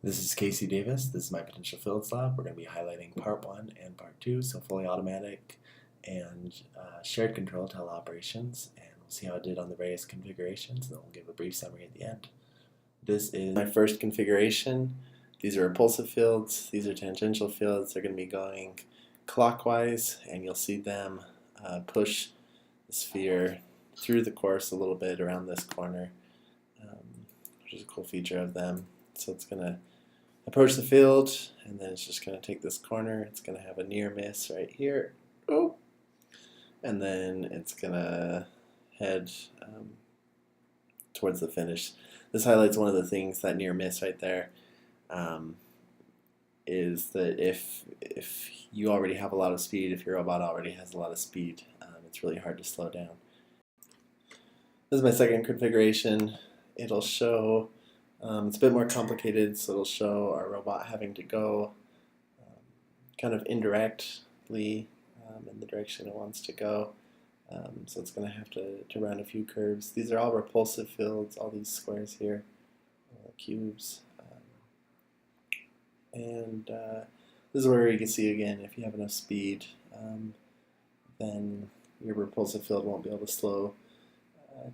This is Casey Davis. This is my potential fields lab. We're going to be highlighting part 1 and part 2, so fully automatic and shared control teleoperations, and we'll see how it did on the various configurations, and then we'll give a brief summary at the end. This is my first configuration. These are repulsive fields. These are tangential fields. They're going to be going clockwise, and you'll see them push the sphere through the course a little bit around this corner, which is a cool feature of them. So it's going to approach the field, and then it's just going to take this corner. It's going to have a near miss right here. Oh! And then it's going to head towards the finish. This highlights one of the things, that near miss right there, is that if you already have a lot of speed, if your robot already has a lot of speed, it's really hard to slow down. This is my second configuration. It'll show it's a bit more complicated, so it'll show our robot having to go kind of indirectly in the direction it wants to go. So it's going to have to run a few curves. These are all repulsive fields, all these squares here, cubes. This is where you can see again, if you have enough speed, then your repulsive field won't be able to slow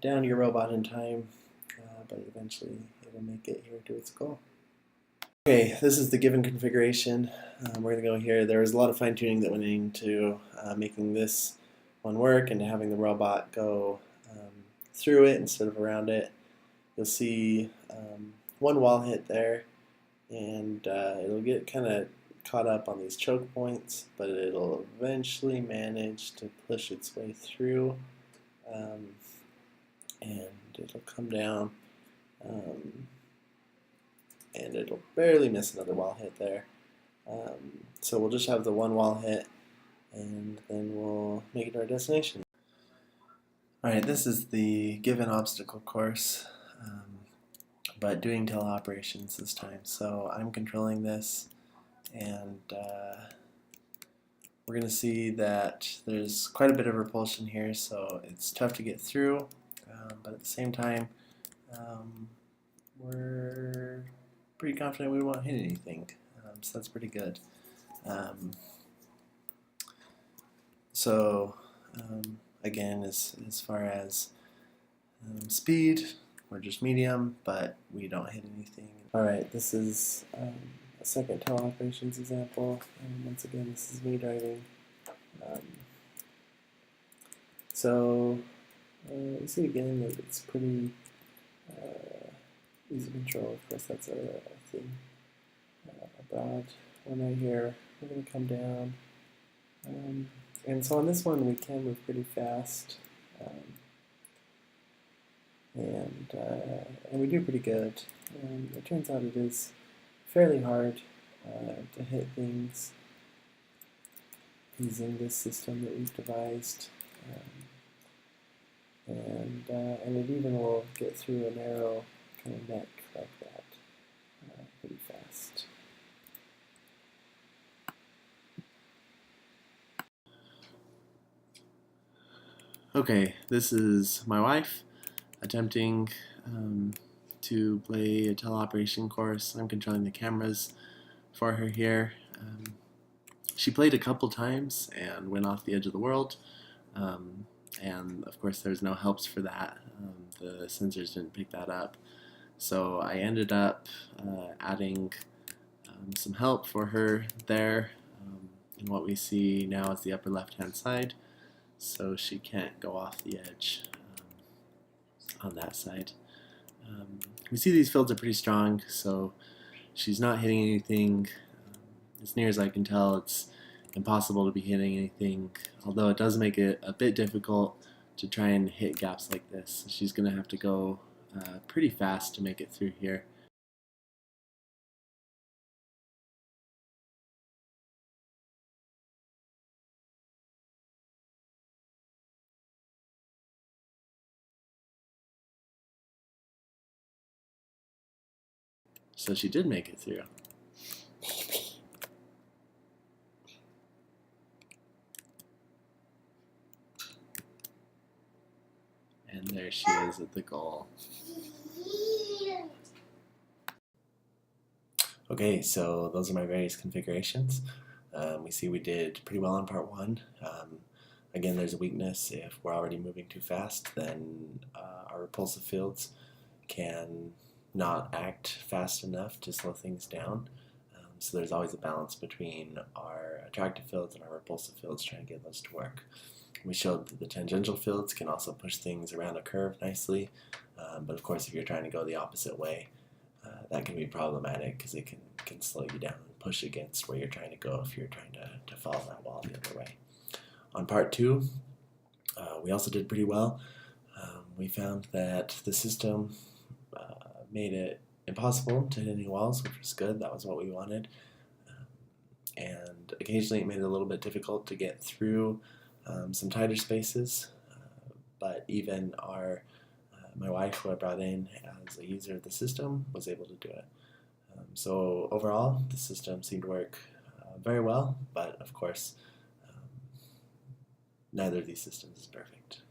down your robot in time, but eventually it'll make it here to its goal. Okay, this is the given configuration. We're going to go here. There was a lot of fine-tuning that went into making this one work and having the robot go through it instead of around it. You'll see one wall hit there, and it'll get kind of caught up on these choke points, but it'll eventually manage to push its way through, and it'll come down, and it'll barely miss another wall hit there. So we'll just have the one wall hit, and then we'll make it to our destination. Alright, this is the given obstacle course, but doing teleoperations this time. So I'm controlling this, and we're going to see that there's quite a bit of repulsion here, so it's tough to get through, but at the same time, we're pretty confident we won't hit anything, so that's pretty good. Again, as far as speed, we're just medium, but we don't hit anything. Alright, this is a second teleoperations example, and once again this is me driving. You see again that it's pretty easy control. Of course, that's a thing. A broad one right here. We're going to come down. And so on this one, we can move pretty fast. And we do pretty good. It turns out it is fairly hard to hit things using this system that we've devised. And it even will get through a narrow kind of neck like that pretty fast. Okay, this is my wife attempting to play a teleoperation course. I'm controlling the cameras for her here. She played a couple times and went off the edge of the world. And of course there's no helps for that. The sensors didn't pick that up. So I ended up adding some help for her there. And what we see now is the upper left hand side. So she can't go off the edge on that side. We see these fields are pretty strong, so she's not hitting anything. As near as I can tell, it's impossible to be hitting anything, although it does make it a bit difficult to try and hit gaps like this. She's going to have to go pretty fast to make it through here. So she did make it through. And there she is at the goal. Okay, so those are my various configurations. We see we did pretty well on part one. Again, there's a weakness. If we're already moving too fast, then our repulsive fields can not act fast enough to slow things down. So there's always a balance between our attractive fields and our repulsive fields, trying to get those to work. We showed that the tangential fields can also push things around a curve nicely, but of course if you're trying to go the opposite way, that can be problematic because it can slow you down and push against where you're trying to go if you're trying to follow that wall the other way. On part two, we also did pretty well. We found that the system made it impossible to hit any walls, which was good. That was what we wanted. And occasionally it made it a little bit difficult to get through some tighter spaces, but even my wife, who I brought in as a user of the system, was able to do it. So overall, the system seemed to work very well, but of course, neither of these systems is perfect.